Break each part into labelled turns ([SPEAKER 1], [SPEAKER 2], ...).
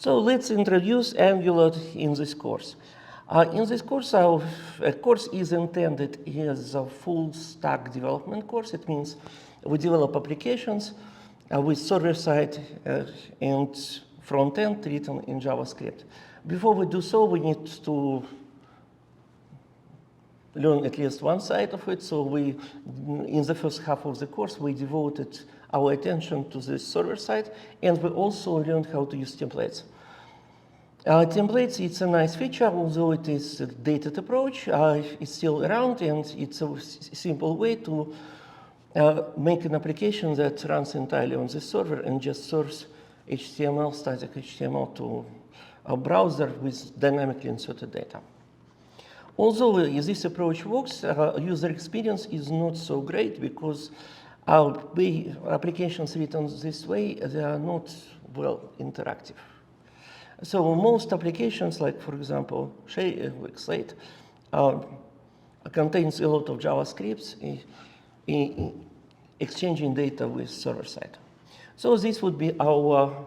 [SPEAKER 1] So let's introduce Angular in this course. In this course, our course is intended as a full stack development course. It means we develop applications with server-side and front-end written in JavaScript. Before we do so, we need to learn at least one side of it. So in the first half of the course, we devoted our attention to the server side, and we also learned how to use templates. Templates, it's a nice feature, although it is a dated approach. It's still around, and it's a simple way to make an application that runs entirely on the server and just serves HTML, static HTML to a browser with dynamically inserted data. Although this approach works, user experience is not so great because applications written this way, they are not well interactive. So most applications, like for example, Slate, contains a lot of JavaScripts exchanging data with server side. So this would be our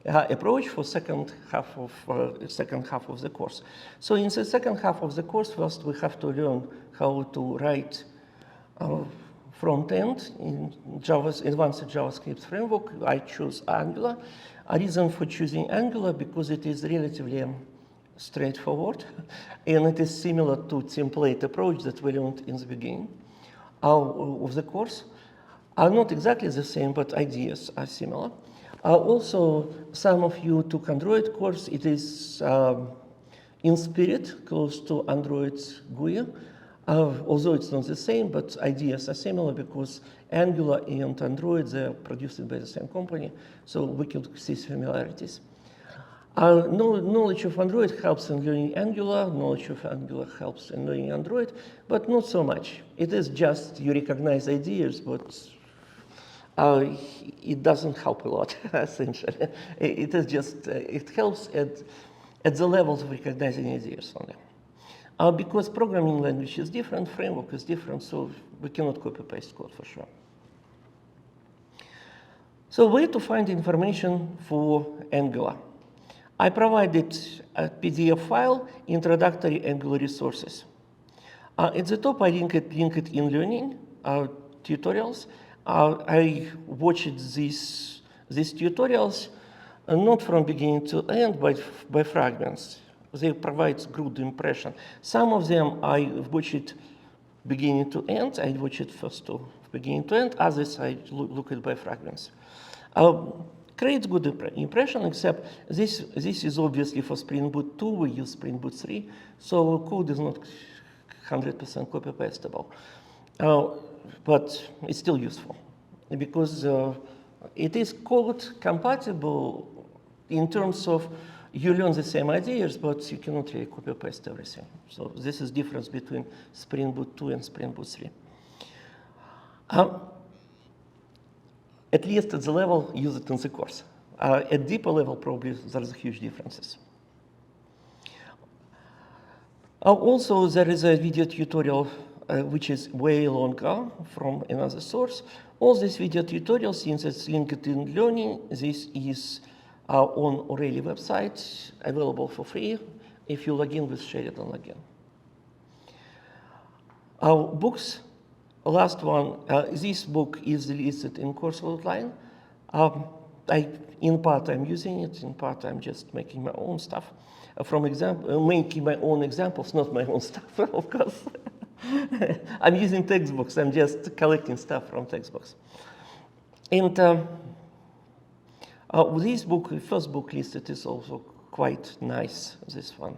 [SPEAKER 1] approach for second half of the course. So in the second half of the course, first we have to learn how to write front end in advanced JavaScript framework. I choose Angular. A reason for choosing Angular because it is relatively straightforward, and it is similar to template approach that we learned in the beginning of the course. Not exactly the same, but ideas are similar. Also, some of you took Android course. It is in spirit close to Android's GUI, although it's not the same, but ideas are similar because Angular and Android, they're produced by the same company, so we could see similarities. Knowledge of Android helps in learning Angular, knowledge of Angular helps in learning Android, but not so much. It is just you recognize ideas, but it doesn't help a lot, essentially. It is just, it helps at the levels of recognizing ideas only. Because programming language is different, framework is different, so we cannot copy-paste code for sure. So where to find information for Angular? I provided a PDF file, introductory Angular resources. At the top, I linked in learning tutorials. I watched these tutorials not from beginning to end, but by fragments. They provide good impression. Some of them I watched beginning to end. I watched first to beginning to end. Others I look at by fragments. Creates good impression, except this is obviously for Spring Boot 2. We use Spring Boot 3, so code is not 100% copy-pastable. But it's still useful because it is code compatible in terms of you learn the same ideas, but you cannot really copy-paste everything. So this is the difference between Spring Boot 2 and Spring Boot 3. At least at the level used in the course. At deeper level, probably there's huge differences. Also, there is a video tutorial which is way longer from another source. All these video tutorials, since it's linked in learning, this is on O'Reilly website, available for free if you log in with Sheridan login. Books, last one, this book is listed in course outline. In part I'm using it, in part I'm just making my own stuff. Making my own examples, not my own stuff, of course. I'm using textbooks, I'm just collecting stuff from textbooks. And this book, the first book listed, is also quite nice, this one.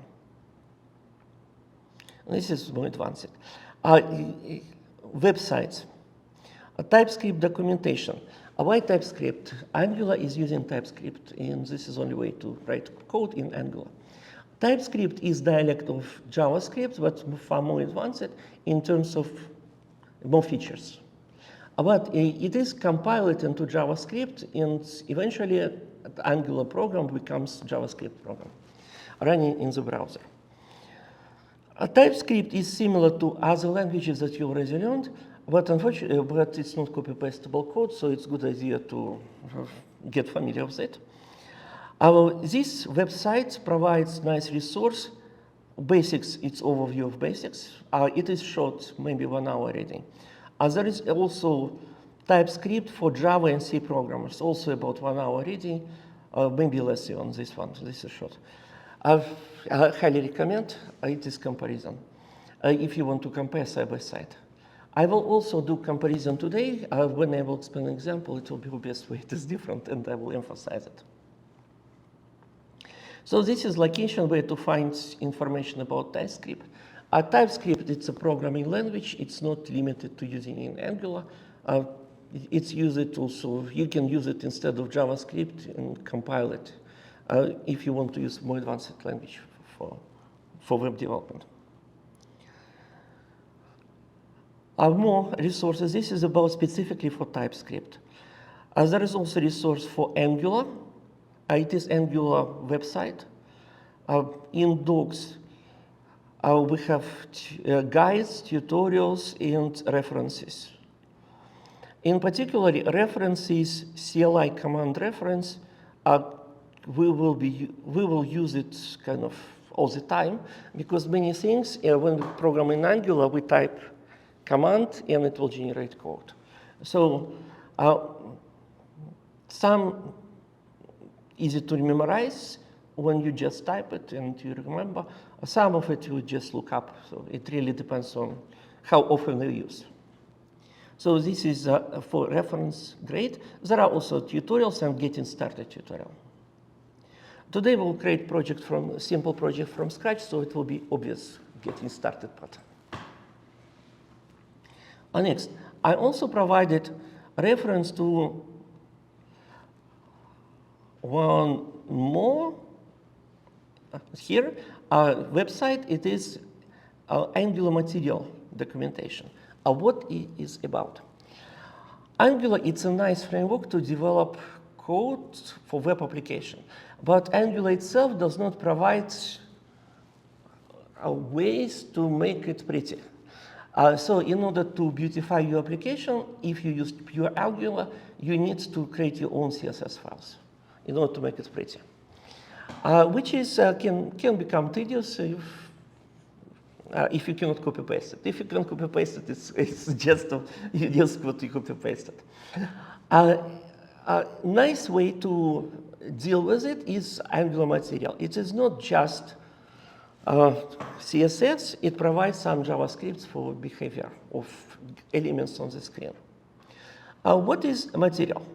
[SPEAKER 1] This is more advanced. Websites. TypeScript documentation. Why TypeScript? Angular is using TypeScript, and this is the only way to write code in Angular. TypeScript is dialect of JavaScript, but far more advanced in terms of more features. But it is compiled into JavaScript, and eventually an Angular program becomes a JavaScript program running in the browser. TypeScript is similar to other languages that you already learned, but unfortunately, it's not copy-pastable code, so it's a good idea to get familiar with it. This website provides nice resource. Basics, it's overview of basics. It is short, maybe 1 hour reading. There is also TypeScript for Java and C programmers, also about 1 hour reading, maybe less on this one. This is short. I highly recommend. It is comparison if you want to compare side by side. I will also do comparison today. When I will explain an example, it will be obvious why it is different, and I will emphasize it. So this is location where to find information about TypeScript. TypeScript, it's a programming language. It's not limited to using in Angular. It's used also, you can use it instead of JavaScript and compile it if you want to use more advanced language for web development. More resources. This is about specifically for TypeScript. There is also a resource for Angular. It is Angular website. In docs, we have guides, tutorials, and references. In particular, references, CLI command reference, we will use it kind of all the time, because many things, when we program in Angular, we type command and it will generate code. So some easy to memorize when you just type it and you remember. Some of it you just look up. So it really depends on how often you use. So this is for reference, great. There are also tutorials and getting started tutorial. Today we'll create simple project from scratch, so it will be obvious getting started part. Next, I also provided reference to one more here website. It is Angular material documentation. What it is about. Angular, it's a nice framework to develop code for web application, but Angular itself does not provide ways to make it pretty. So in order to beautify your application, if you use pure Angular, you need to create your own CSS files in order to make it pretty, which is can become tedious if you cannot copy paste it. If you can copy paste it, it's just you just what you copy paste it. A nice way to deal with it is Angular material. It is not just CSS. It provides some JavaScript for behavior of elements on the screen. What is material?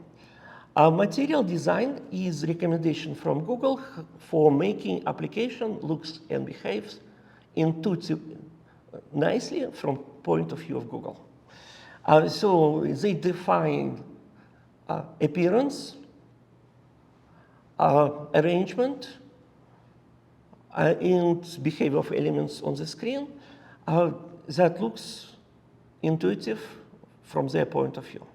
[SPEAKER 1] Material design is recommendation from Google for making application looks and behaves intuitive nicely from point of view of Google. So they define appearance, arrangement, and behavior of elements on the screen that looks intuitive from their point of view.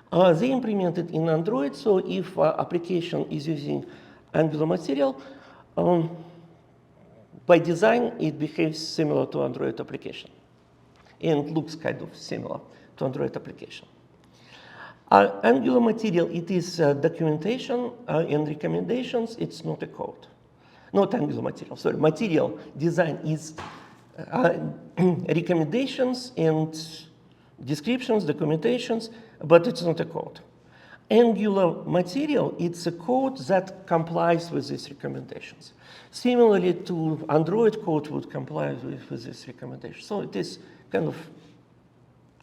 [SPEAKER 1] They implemented in Android, so if application is using Angular material, by design, it behaves similar to Android application and looks kind of similar to Android application. Angular material, it is documentation and recommendations. It's not a code. Not Angular material, sorry. Material design is recommendations and descriptions, documentations, but it's not a code. Angular material, it's a code that complies with these recommendations. Similarly to Android code would comply with this recommendation. So it is kind of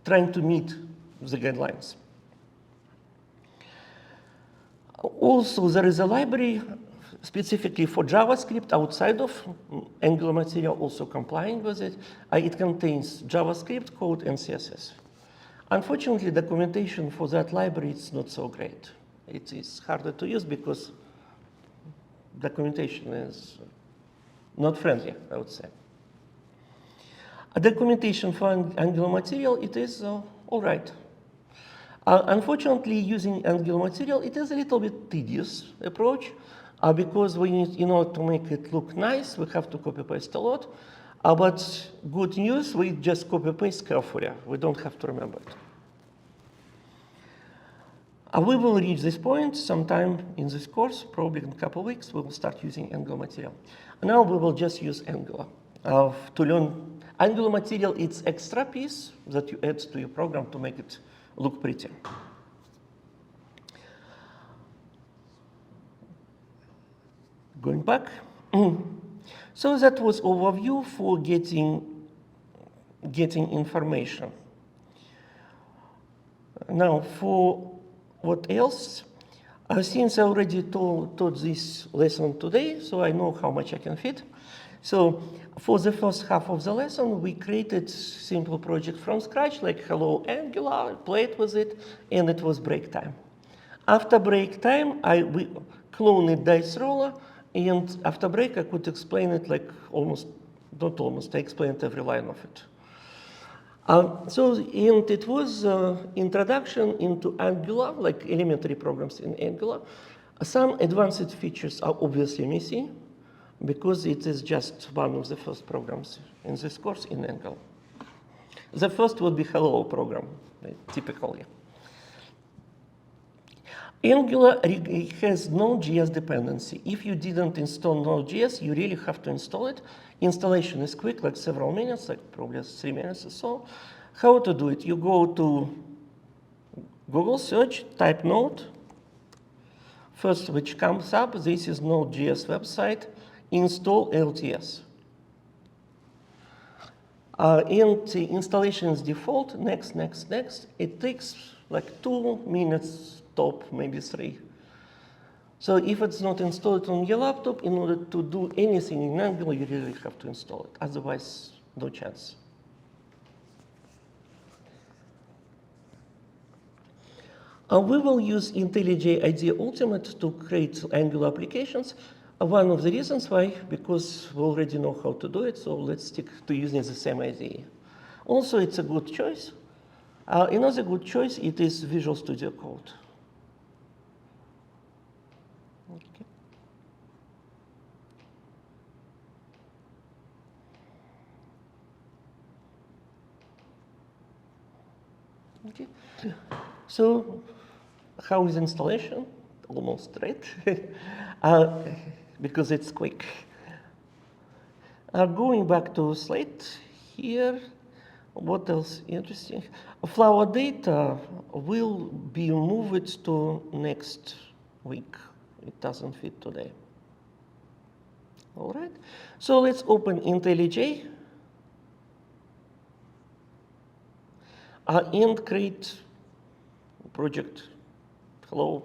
[SPEAKER 1] trying to meet the guidelines. Also, there is a library specifically for JavaScript outside of Angular material, also complying with it. It contains JavaScript code and CSS. Unfortunately, documentation for that library is not so great. It is harder to use because documentation is not friendly, I would say. A documentation for Angular material, it is all right. Unfortunately, using Angular material, it is a little bit tedious approach because we need, in order to make it look nice, we have to copy-paste a lot. But good news, we just copy-paste carefully. We don't have to remember it. We will reach this point sometime in this course, probably in a couple of weeks. We will start using Angular material. Now we will just use Angular to learn Angular material. It's extra piece that you add to your program to make it look pretty. Going back. So that was overview for getting information. Now for what else? Since I already taught this lesson today, so I know how much I can fit. So for the first half of the lesson, we created simple project from scratch, like HelloAngular, played with it, and it was break time. After break time, we cloned dice roller, and after break, I could explain it like not almost, I explained every line of it. And it was introduction into Angular, like elementary programs in Angular. Some advanced features are obviously missing because it is just one of the first programs in this course in Angular. The first would be Hello program, typically. Angular has Node.js dependency. If you didn't install Node.js, you really have to install it. Installation is quick, like several minutes, like probably 3 minutes or so. How to do it? You go to Google search, type Node. First, which comes up, this is Node.js website. Install LTS. And the installation is default. Next, next, next. It takes like 2 minutes top, maybe 3. So if it's not installed on your laptop, in order to do anything in Angular, you really have to install it. Otherwise, no chance. We will use IntelliJ IDEA Ultimate to create Angular applications. One of the reasons why, because we already know how to do it, so let's stick to using the same IDE. Also, it's a good choice. Another good choice, it is Visual Studio Code. Okay. Okay. So, how is installation? Almost right, because it's quick. Going back to slide here, what else interesting? Flower data will be moved to next week. It doesn't fit today. All right, so let's open IntelliJ and create project. Hello,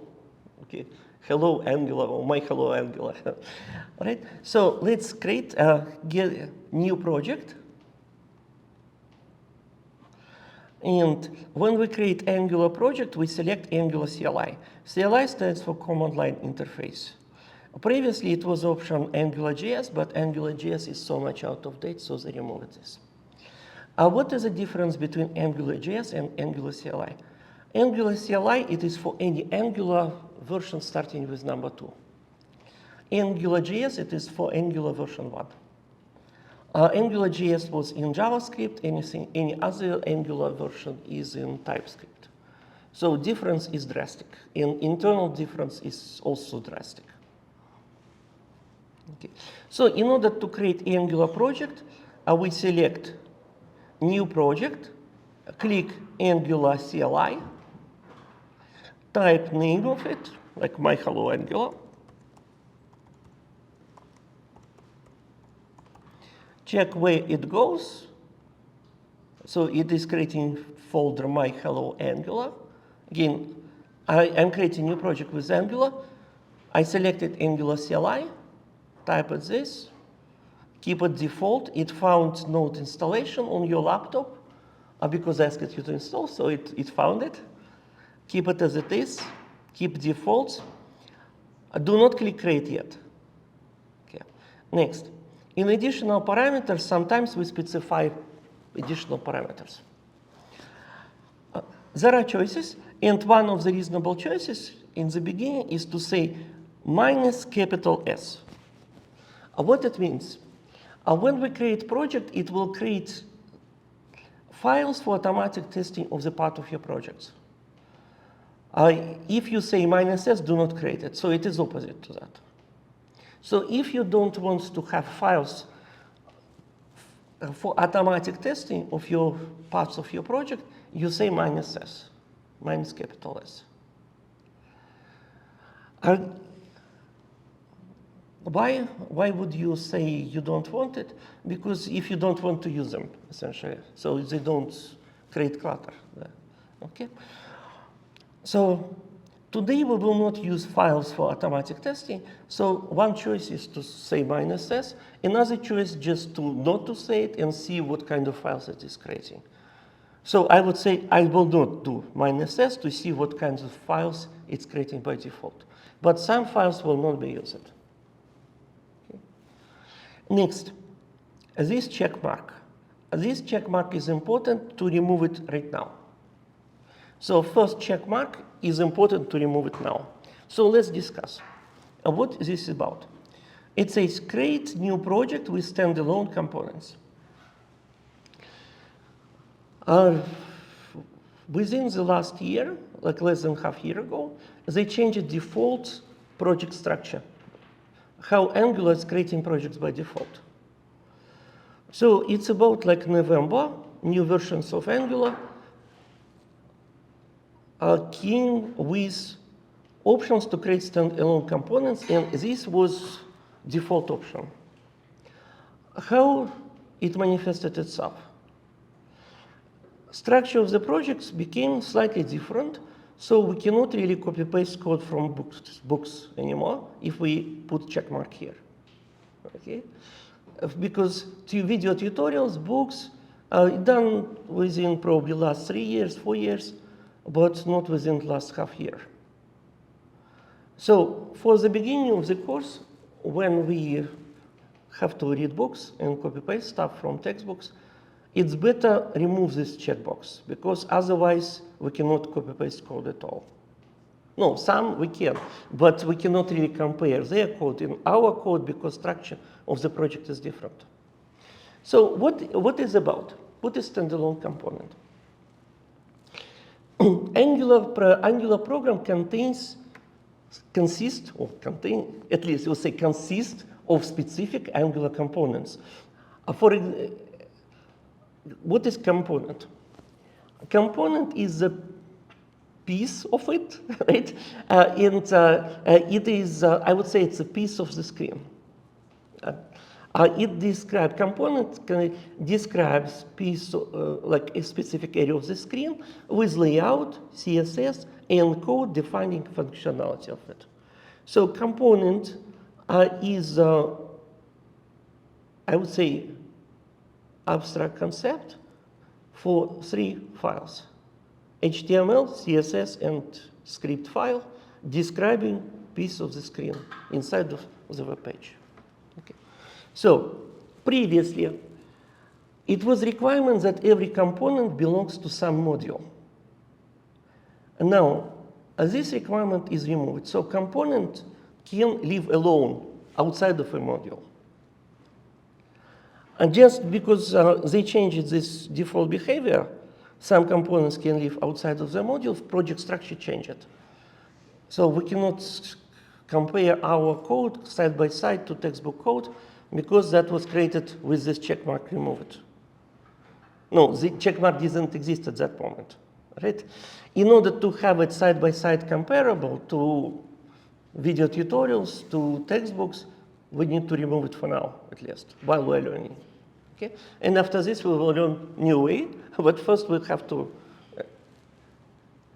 [SPEAKER 1] okay, Hello Angular or my Hello Angular. All right, so let's create a new project. And when we create Angular project, we select Angular CLI. CLI stands for Command Line Interface. Previously, it was option AngularJS, but AngularJS is so much out of date, so they removed this. What is the difference between AngularJS and Angular CLI? Angular CLI, it is for any Angular version starting with number 2. AngularJS, it is for Angular version 1. AngularJS was in JavaScript, any other Angular version is in TypeScript. So difference is drastic, and internal difference is also drastic. Okay. So in order to create Angular project, we select new project, click Angular CLI, type name of it, like my Hello Angular. Check where it goes. So it is creating folder my Hello Angular. Again, I'm creating a new project with Angular. I selected Angular CLI, type it this, keep it default. It found Node installation on your laptop because I asked it you to install, so it found it. Keep it as it is, keep default. Do not click create yet. Okay. Next. In additional parameters, sometimes we specify additional parameters. There are choices, and one of the reasonable choices in the beginning is to say minus capital S. What it means? When we create project, it will create files for automatic testing of the part of your projects. If you say -s, do not create it. So it is opposite to that. So if you don't want to have files for automatic testing of your parts of your project, you say -s, minus capital S. Why would you say you don't want it? Because if you don't want to use them, essentially, so they don't create clutter. Okay. So today we will not use files for automatic testing. So one choice is to say -s. Another choice just to not to say it and see what kind of files it is creating. So I would say I will not do -s to see what kinds of files it's creating by default. But some files will not be used. Okay. Next, this check mark. This check mark is important to remove it right now. So first check mark is important to remove it now. So let's discuss what this is about. It says create new project with standalone components. Within the last year, like less than half year ago, they changed the default project structure, how Angular is creating projects by default. So it's about like November, new versions of Angular came with options to create standalone components, and this was default option. How it manifested itself? Structure of the projects became slightly different, so we cannot really copy-paste code from books anymore if we put check mark here. Okay? Because video tutorials, books, are done within probably last 3 years, 4 years, but not within the last half year. So for the beginning of the course, when we have to read books and copy-paste stuff from textbooks, it's better remove this checkbox, because otherwise we cannot copy-paste code at all. No, some we can, but we cannot really compare their code and our code because structure of the project is different. So what is about? What is standalone component? Angular program consists of specific Angular components. What is component? A component is a piece of it, right? It is, I would say, it's a piece of the screen. Component describes piece, like a specific area of the screen with layout, CSS, and code defining functionality of it. So component is, I would say, abstract concept for 3 files: HTML, CSS, and script file describing piece of the screen inside of the web page. Okay. So previously, it was requirement that every component belongs to some module. And now, this requirement is removed. So component can live alone outside of a module. And just because they changed this default behavior, some components can live outside of the module, project structure changed. So we cannot compare our code side by side to textbook code because that was created with this checkmark removed. No, the checkmark didn't exist at that moment, right? In order to have it side by side comparable to video tutorials, to textbooks, we need to remove it for now, at least, while we're learning. Okay? And after this, we will learn new way, but first we have to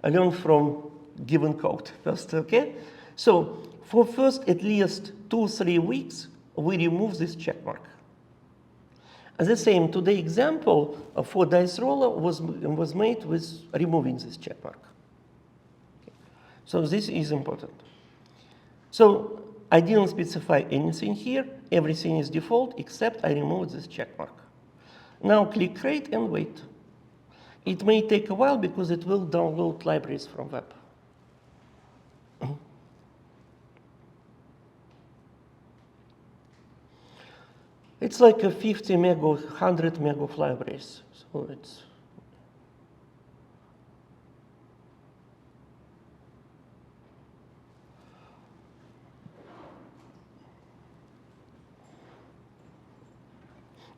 [SPEAKER 1] learn from given code first, okay? So for first at least 2-3 weeks, we remove this checkmark. As the same, today example for dice roller was made with removing this checkmark. Okay. So this is important. So I didn't specify anything here. Everything is default except I removed this checkmark. Now click create and wait. It may take a while because it will download libraries from web. It's like a 50 meg or 100 meg of libraries. So it's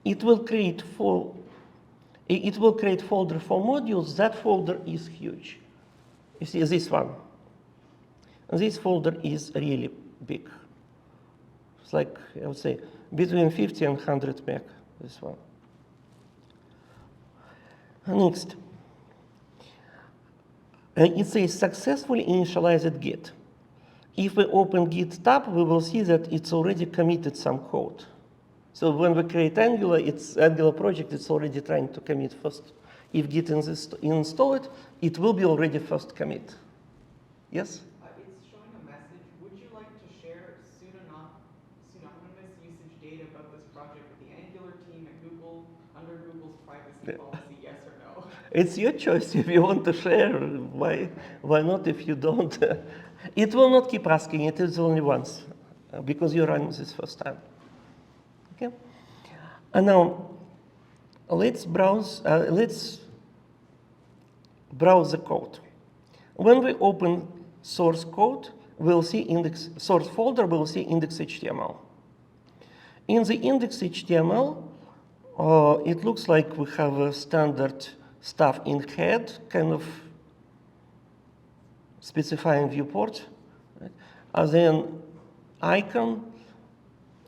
[SPEAKER 1] it will create folder for modules. That folder is huge. You see this one. This folder is really big. It's like, I would say, between 50 and 100 meg, this one. Next. It says successfully initialized Git. If we open Git tab, we will see that it's already committed some code. So when we create Angular, Angular project, it's already trying to commit first. If Git install it, it will be already first commit. Yes?
[SPEAKER 2] It's showing a message. Would you like to share pseudonymous usage data about this project with the Angular team at Google under Google's privacy policy, yes or no?
[SPEAKER 1] It's your choice. If you want to share, why not? If you don't, it will not keep asking. It is only once, because you're running this first time. Okay. And now let's browse. Let's browse the code. When we open source code, we'll see source folder. We'll see index.html. In the index.html, it looks like we have a standard stuff in head, kind of specifying viewport, right? And then icon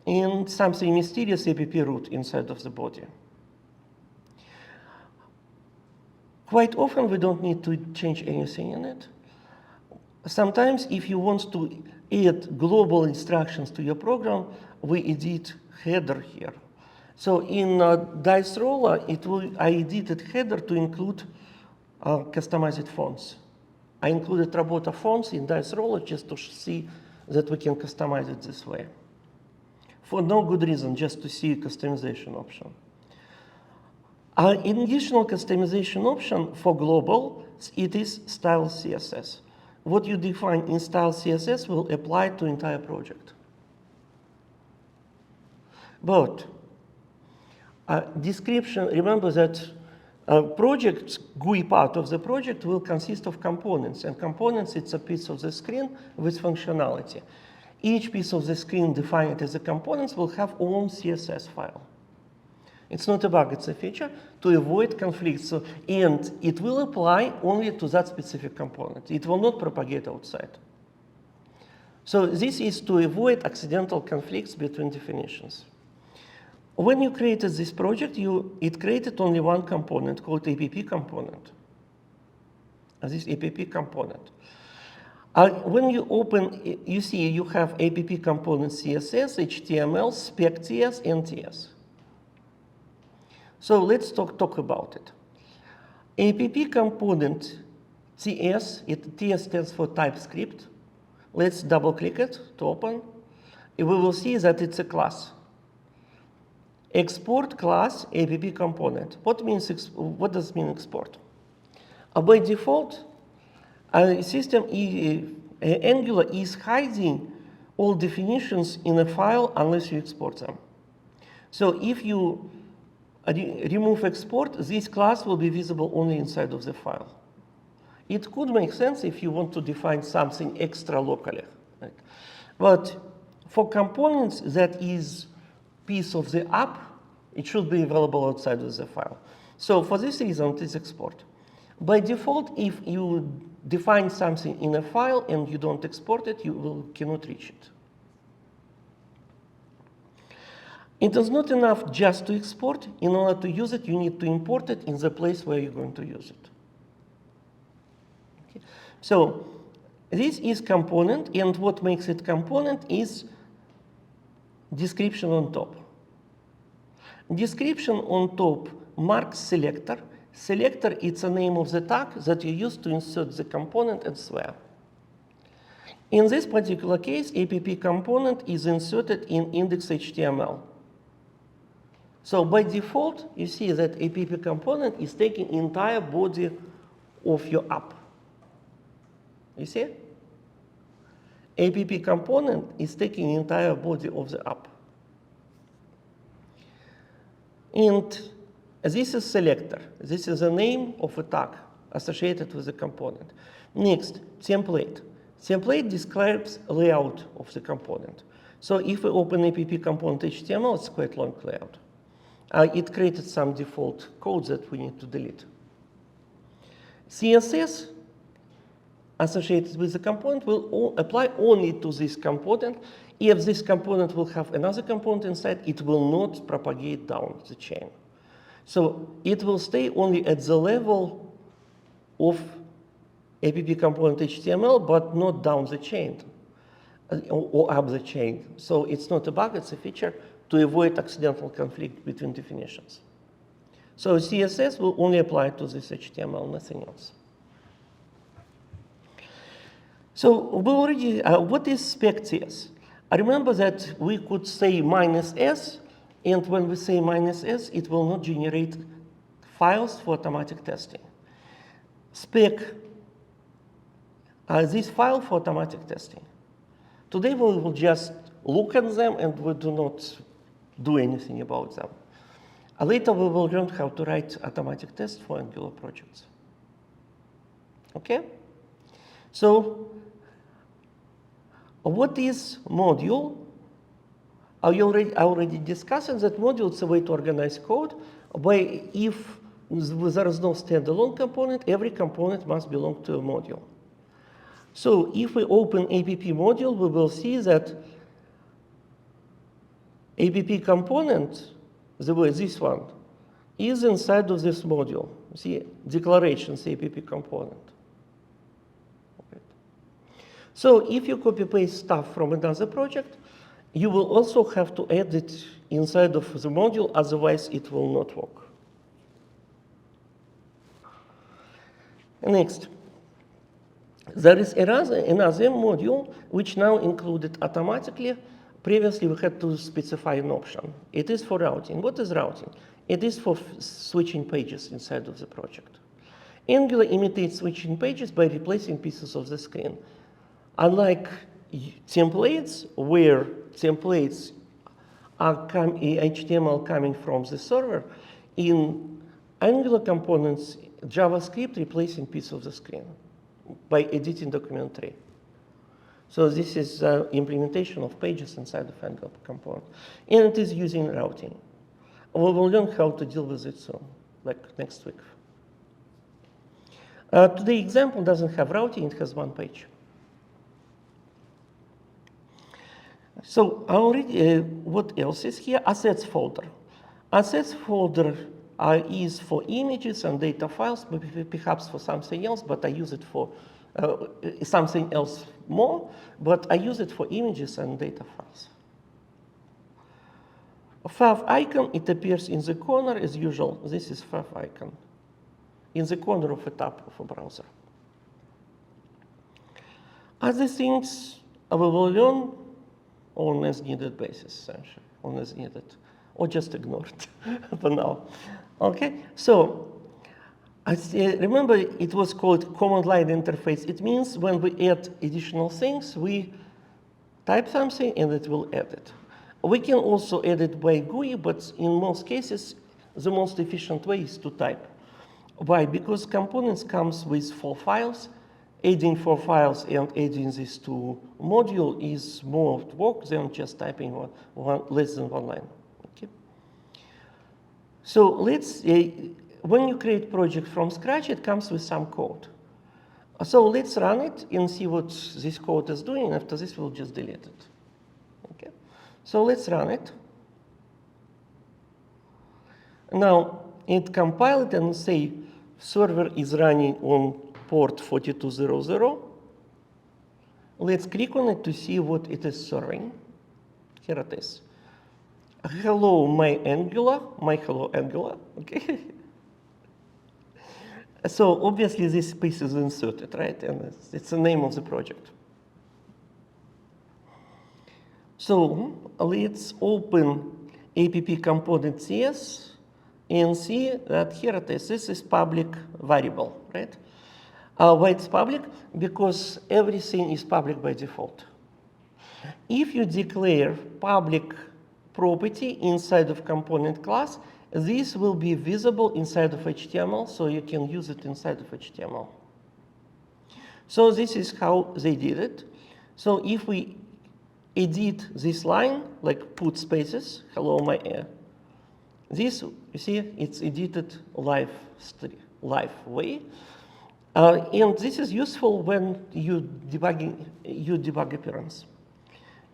[SPEAKER 1] and something mysterious app root inside of the body. Quite often we don't need to change anything in it. Sometimes if you want to add global instructions to your program, we edit header here. So in Dice Roller, I edited header to include customized fonts. I included Robota fonts in Dice Roller just to see that we can customize it this way. For no good reason, just to see a customization option. An additional customization option for global, it is style CSS. What you define in style CSS will apply to entire project. But description, remember that project, GUI part of the project will consist of components. And components, it's a piece of the screen with functionality. Each piece of the screen defined as a components will have own CSS file. It's not a bug, it's a feature to avoid conflicts. So, and it will apply only to that specific component. It will not propagate outside. So this is to avoid accidental conflicts between definitions. When you created this project, it created only one component called app component. This app component. When you open, you see you have app component CSS, HTML, spec.ts, and TS. So let's talk about it. App component TS, TS stands for TypeScript. Let's double click it to open. We will see that it's a class. Export class app component. What does it mean export? By default, Angular is hiding all definitions in a file unless you export them. So if you remove export, this class will be visible only inside of the file. It could make sense if you want to define something extra locally. Right? But for components that is piece of the app, it should be available outside of the file. So for this reason, it is export. By default, if you define something in a file and you don't export it, you cannot reach it. It is not enough just to export. In order to use it, you need to import it in the place where you're going to use it. Okay. So this is component, and what makes it component is description on top. Description on top marks selector. Selector, it's a name of the tag that you use to insert the component elsewhere. In this particular case, app component is inserted in index.html. So by default, you see that app component is taking entire body of your app. You see? App component is taking entire body of the app. And this is selector. This is the name of a tag associated with the component. Next, template. Template describes layout of the component. So if we open app component HTML, it's quite long layout. it created some default codes that we need to delete. CSS associated with the component will apply only to this component. If this component will have another component inside, it will not propagate down the chain. So it will stay only at the level of app component HTML, but not down the chain or up the chain. So it's not a bug, it's a feature to avoid accidental conflict between definitions. So CSS will only apply to this HTML, nothing else. So we already, what is spec.cs? I remember that we could say -s, and when we say -s, it will not generate files for automatic testing. Spec this file for automatic testing. Today we will just look at them and we do not do anything about them. Later we will learn how to write automatic tests for Angular projects. Okay? So what is module? I already discussed that module is a way to organize code, where if there is no standalone component, every component must belong to a module. So if we open app module, we will see that app component, this one, is inside of this module. See, declarations app component. So if you copy-paste stuff from another project, you will also have to add it inside of the module, otherwise it will not work. Next, there is another module which now included automatically. Previously, we had to specify an option. It is for routing. What is routing? It is for switching pages inside of the project. Angular imitates switching pages by replacing pieces of the screen. Unlike templates, where templates are HTML coming from the server, in Angular components, JavaScript replacing pieces of the screen by editing document tree. So this is implementation of pages inside of Angular component. And it is using routing. We will learn how to deal with it soon, like next week. Today example doesn't have routing, it has one page. So already, what else is here? Assets folder. Assets folder is for images and data files, perhaps for something else, but I use it for something else more, but I use it for images and data files. A fav icon, it appears in the corner as usual. This is fav icon in the corner of a tab of a browser. Other things we will learn on as needed basis, essentially, on as needed, or just ignore it for now. Okay, so remember it was called command line interface. It means when we add additional things, we type something and it will add it. We can also add it by GUI, but in most cases, the most efficient way is to type. Why? Because components comes with 4 files. Adding 4 files and adding this to module is more work than just typing less than 1 line. Okay. So let's when you create project from scratch, it comes with some code. So let's run it and see what this code is doing. After this, we'll just delete it. Okay. So let's run it. Now it compile it and say server is running on port 4200. Let's click on it to see what it is serving. Here it is. Hello, my hello Angular. Okay. So obviously this piece is inserted, right? And it's the name of the project. So let's open app component CS and see that here it is. This is public variable, right? Why it's public? Because everything is public by default. If you declare public property inside of component class, this will be visible inside of HTML, so you can use it inside of HTML. So this is how they did it. So if we edit this line, like put spaces, hello my This, you see, it's edited live way. And this is useful when you debug appearance.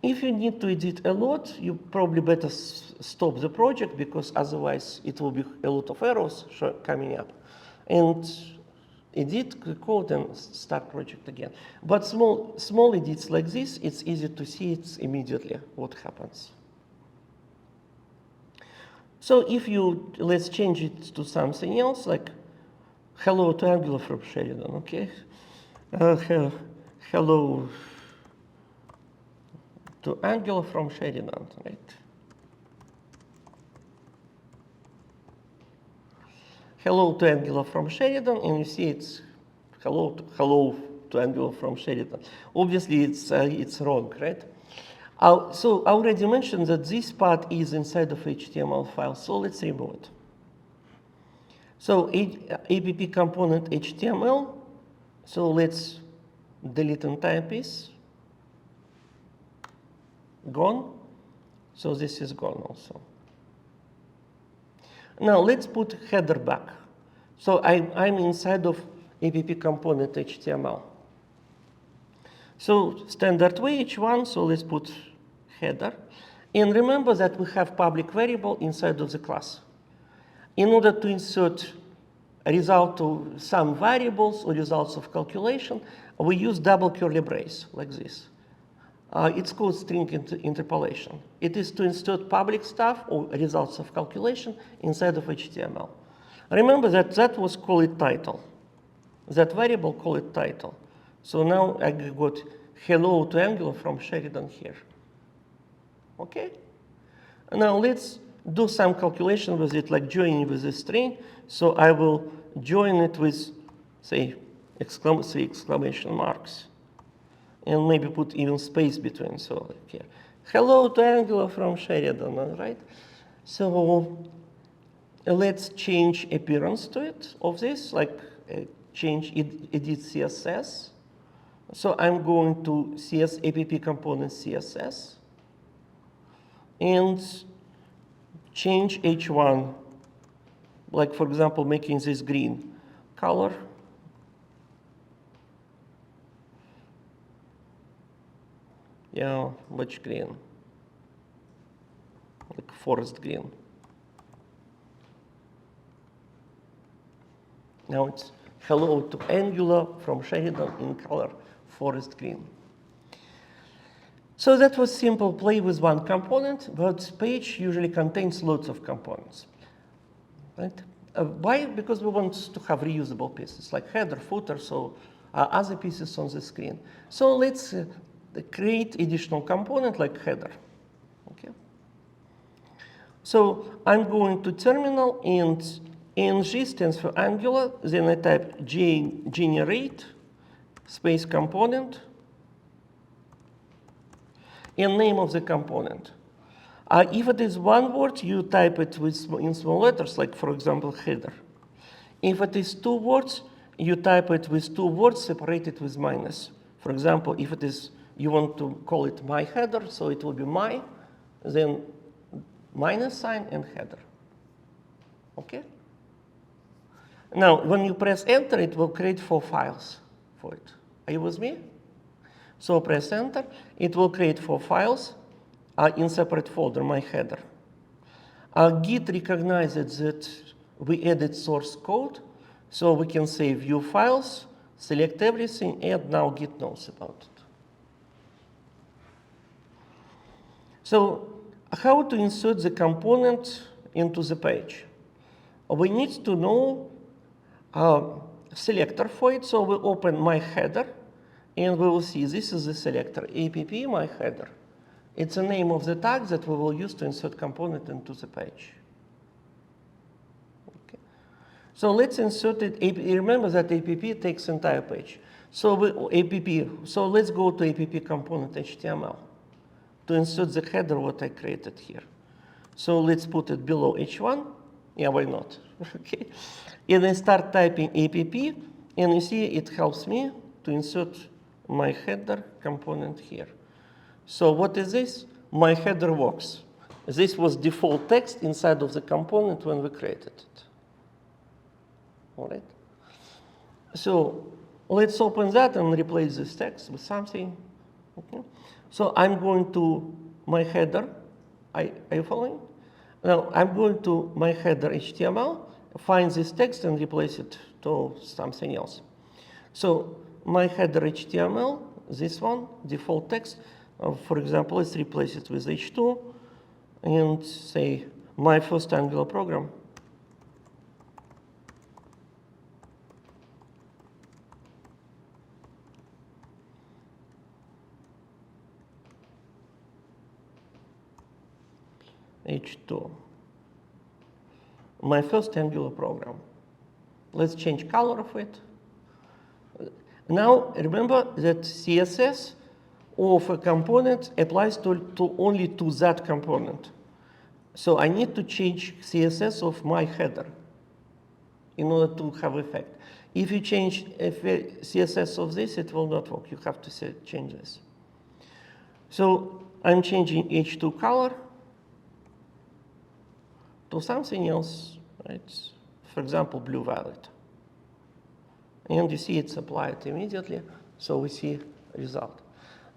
[SPEAKER 1] If you need to edit a lot, you probably better stop the project, because otherwise it will be a lot of errors coming up. And edit the code and start project again. But small edits like this, it's easy to see it immediately what happens. So if you, let's change it to something else, like hello to Angular from Sheridan, okay? Hello to Angular from Sheridan, right? Hello to Angular from Sheridan, and you see it's hello to Angular from Sheridan. Obviously, it's wrong, right? So I already mentioned that this part is inside of HTML file, so let's remove it. So app component HTML, so let's delete entire piece. Gone. So this is gone also. Now let's put header back. So I'm inside of app component HTML. So standard way h1, so let's put header. And remember that we have public variable inside of the class. In order to insert a result of some variables or results of calculation, we use double curly brace like this. It's called string interpolation. It is to insert public stuff or results of calculation inside of HTML. Remember that was called title. That variable call it title. So now I got hello to Angular from Sheridan here. Okay? Now let's do some calculation with it, like joining with a string. So I will join it with, say, three exclamation marks. And maybe put even space between, so here. Hello to Angular from Sheridan, all right? So let's change appearance to it of this, like change edit CSS. So I'm going to app component CSS and change h1, like for example, making this green color. Yeah, which green? Like forest green. Now it's hello to Angular from Sheridan in color forest green. So that was simple play with one component, but page usually contains lots of components. Right? Why? Because we want to have reusable pieces like header, footer, so other pieces on the screen. So let's create additional component like header. Okay. So I'm going to terminal and ng stands for Angular. Then I type generate space component and name of the component. If it is one word, you type it in small letters, like for example header. If it is two words, you type it with two words separated with minus. For example, if it is you want to call it my header, so it will be my, then minus sign and header. Okay? Now, when you press enter, it will create 4 files for it. Are you with me? So press enter, it will create 4 files in separate folder, my header. Git recognizes that we added source code, so we can say view files, select everything, and now Git knows about it. So how to insert the component into the page? We need to know selector for it, so we open my header, and we will see this is the selector, app my header. It's the name of the tag that we will use to insert component into the page. Okay. So let's insert it. Remember that app takes entire page. So let's go to app component HTML to insert the header what I created here. So let's put it below h1. Yeah, why not? Okay. And I start typing app, and you see it helps me to insert my header component here. So what is this? My header works. This was default text inside of the component when we created it. All right. So let's open that and replace this text with something. Okay. So I'm going to my header. Are you following? Now I'm going to my header HTML, find this text and replace it to something else. So my header HTML, this one, default text. For example, let's replace it with H2 and say my first Angular program. H2. My first Angular program. Let's change color of it. Now remember that CSS of a component applies only to that component. So I need to change CSS of my header in order to have effect. If you change CSS of this, it will not work. You have to change this. So I'm changing H2 color to something else, right? For example, blue-violet. And you see it's applied immediately, so we see a result.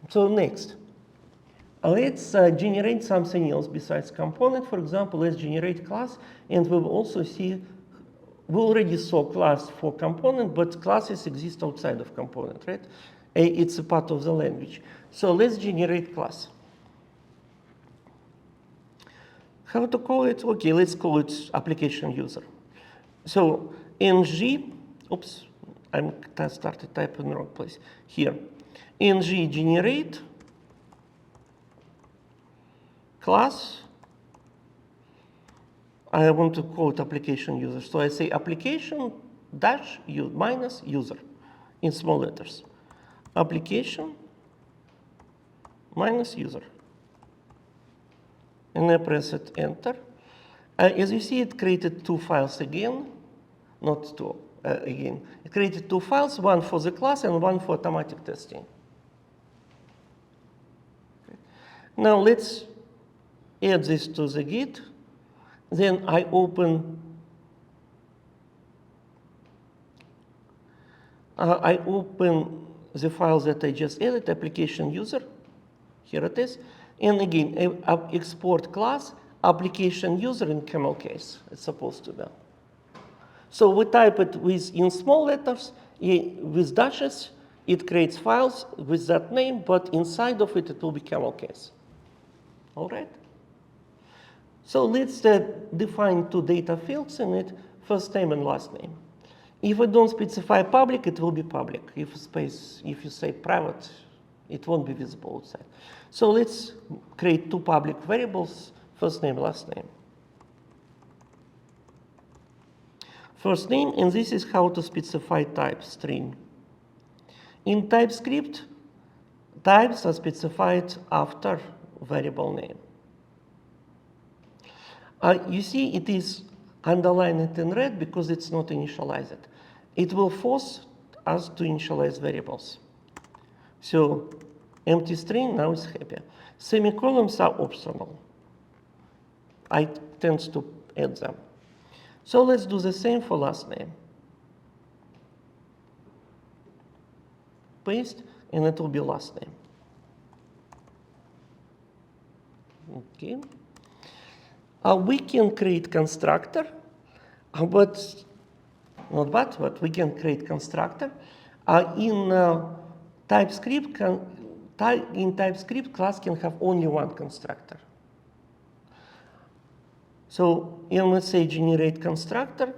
[SPEAKER 1] So next, let's generate something else besides component. For example, let's generate class, and we will also see, we already saw class for component, but classes exist outside of component, right? It's a part of the language. So let's generate class. How to call it? Okay, let's call it application user. So ng, oops, I started typing in the wrong place. Here, ng generate class. I want to call it application user. So I say application dash minus user in small letters. Application minus user. And I press it enter. As you see, it created two files again, not two again. It created two files, one for the class and one for automatic testing. Okay. Now let's add this to the Git. Then I open the file that I just added, application user. Here it is. And again, export class, application user in camel case. It's supposed to be. So we type it in small letters, with dashes. It creates files with that name, but inside of it, it will be camel case. All right? So let's define two data fields in it, first name and last name. If we don't specify public, it will be public. If you say private, it won't be visible outside. So let's create two public variables, first name, last name. First name, and this is how to specify type, string. In TypeScript, types are specified after variable name. You see it is underlined in red because it's not initialized. It will force us to initialize variables. So empty string now is happy. Semicolons are optional. I tend to add them. So let's do the same for last name. Paste, and it will be last name. Okay. We can create constructor, but we can create constructor. In TypeScript, class can have only one constructor. So let's say generate constructor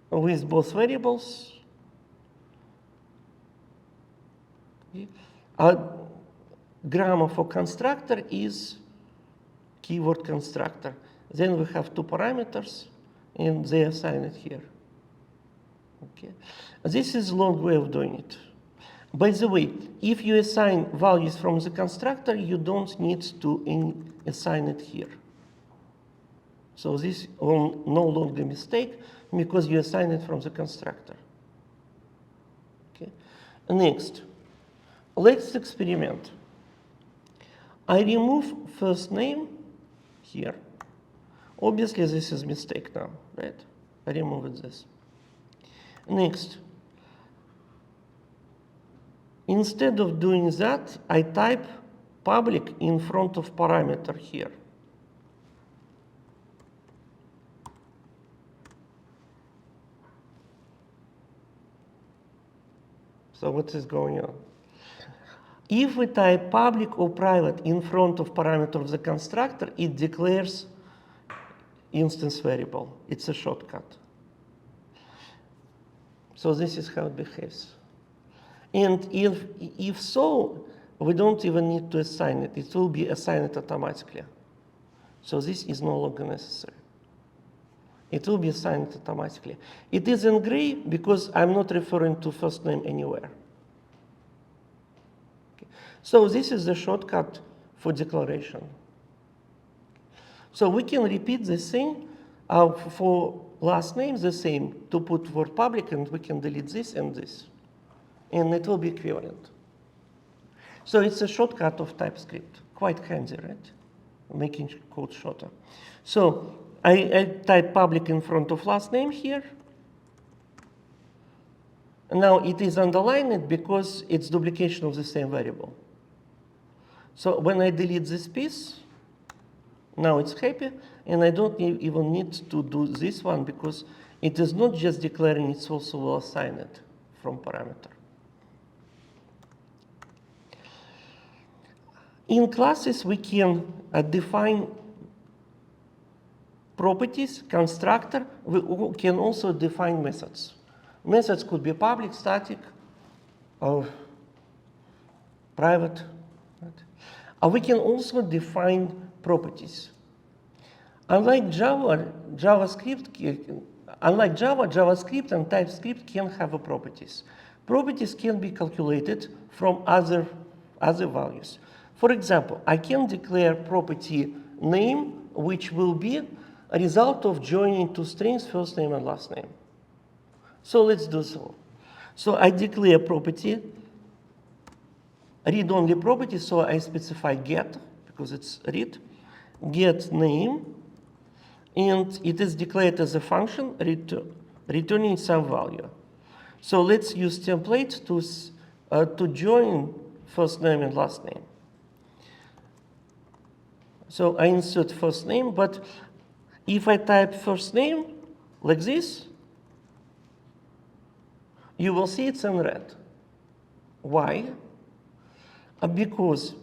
[SPEAKER 1] with both variables. Grammar for constructor is keyword constructor. Then we have two parameters, and they assign it here. Okay. This is a long way of doing it. By the way, if you assign values from the constructor, you don't need to assign it here. So this will no longer mistake because you assign it from the constructor. Okay. Next, let's experiment. I remove first name here. Obviously, this is a mistake now, right? I removed this. Next, instead of doing that, I type public in front of parameter here. So what is going on? If we type public or private in front of parameter of the constructor, it declares instance variable. It's a shortcut. So this is how it behaves. And if so, we don't even need to assign it. It will be assigned automatically. So this is no longer necessary. It will be assigned automatically. It is in gray because I'm not referring to first name anywhere. Okay. So this is the shortcut for declaration. So we can repeat the same for last name, the same, to put word public, and we can delete this and this. And it will be equivalent. So it's a shortcut of TypeScript. Quite handy, right? Making code shorter. So I type public in front of last name here. Now it is underlined because it's duplication of the same variable. So when I delete this piece, now it's happy, and I don't even need to do this one because it is not just declaring, it's also will assign it from parameter. In classes, we can define properties, constructor. We can also define methods. Methods could be public, static, or private. Right? We can also define properties. Unlike Java, JavaScript and TypeScript can have properties. Properties can be calculated from other values. For example, I can declare property name, which will be a result of joining two strings, first name and last name. So let's do so. So I declare property, read-only property, so I specify get, because it's read, get name, and it is declared as a function returning some value. So let's use template to join first name and last name. So I insert first name, but if I type first name like this, you will see it's in red. Why? Because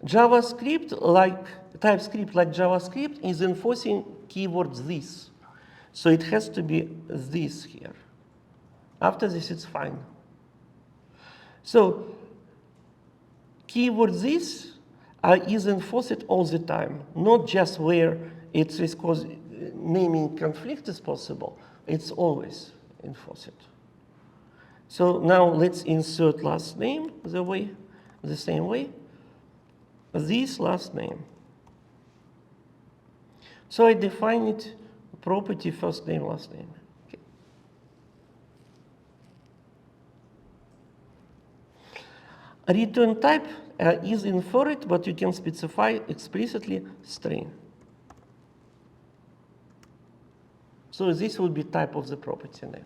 [SPEAKER 1] TypeScript, like JavaScript, is enforcing keyword this. So it has to be this here. After this, it's fine. So keyword this is enforced all the time, not just where it's because naming conflict is possible. It's always enforced. So now let's insert last name the same way. This last name. So I define it property first name, last name. Okay. Return type is inferred, but you can specify explicitly string. So this would be type of the property name.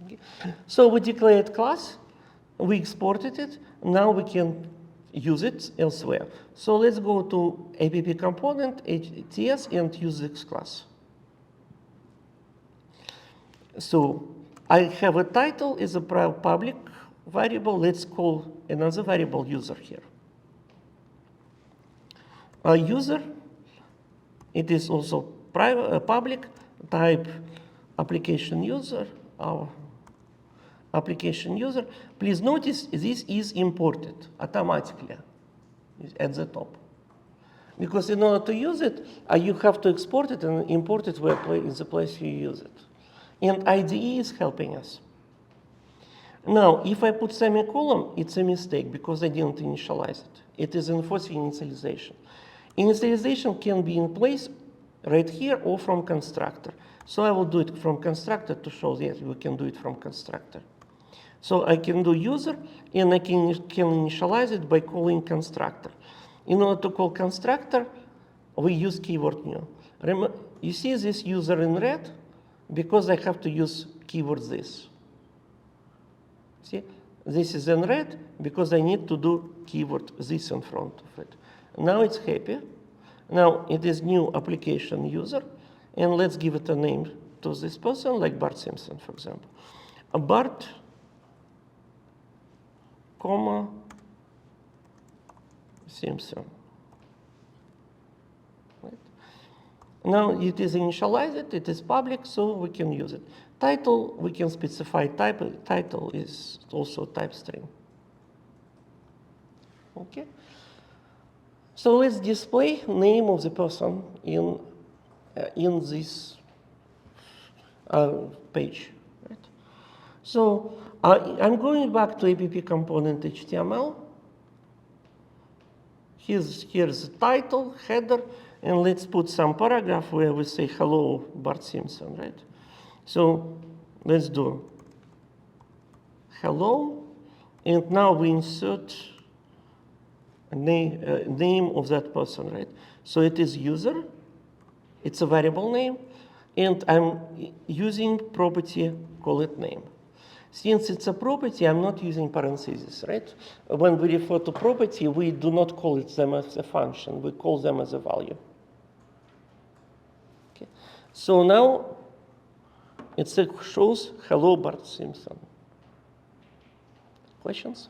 [SPEAKER 1] Okay. So we declared class, we exported it, now we can use it elsewhere. So let's go to app component, HTS, and use this class. So I have a title is a public variable. Let's call another variable user here. A user, it is also private, public, type application user, our application user. Please notice this is imported automatically at the top. Because in order to use it, you have to export it and import it in the place you use it. And IDE is helping us. Now, if I put semicolon, it's a mistake because I didn't initialize it. It is enforcing initialization. Initialization can be in place right here or from constructor. So I will do it from constructor to show that we can do it from constructor. So I can do user, and I can initialize it by calling constructor. In order to call constructor, we use keyword new. You see this user in red because I have to use keyword this. See, this is in red because I need to do keyword this in front of it. Now it's happy. Now it is new application user, and let's give it a name to this person, like Bart Simpson, for example. Bart, comma, Simpson. Right. Now it is initialized, it is public, so we can use it. Title, we can specify type. Title is also type string. Okay. So let's display name of the person in this page. Right? So I'm going back to app component HTML. Here's the title, header, and let's put some paragraph where we say hello Bart Simpson, right? So let's do hello, and now we insert a name of that person, right? So it is user, it's a variable name, and I'm using property, call it name. Since it's a property, I'm not using parentheses, right? When we refer to property, we do not call it them as a function, we call them as a value. Okay. So now it shows hello Bart Simpson. Questions?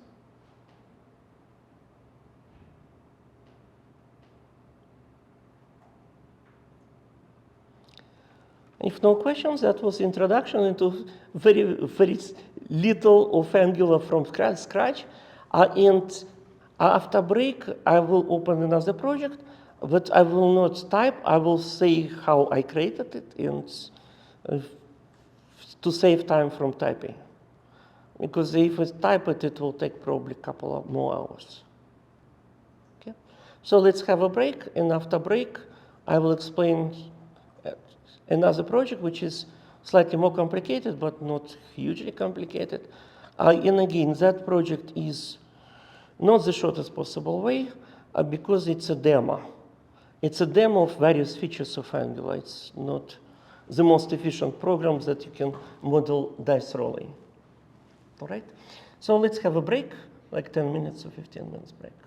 [SPEAKER 1] If no questions, that was introduction into very little of Angular from scratch. And after break, I will open another project, but I will not type. I will say how I created it and to save time from typing. Because if I type it, it will take probably a couple of more hours. Okay. So let's have a break, and after break, I will explain another project which is slightly more complicated, but not hugely complicated. And again, that project is not the shortest possible way because it's a demo. It's a demo of various features of Angular. It's not the most efficient program that you can model dice rolling. All right? So let's have a break, like 10 minutes or 15 minutes break.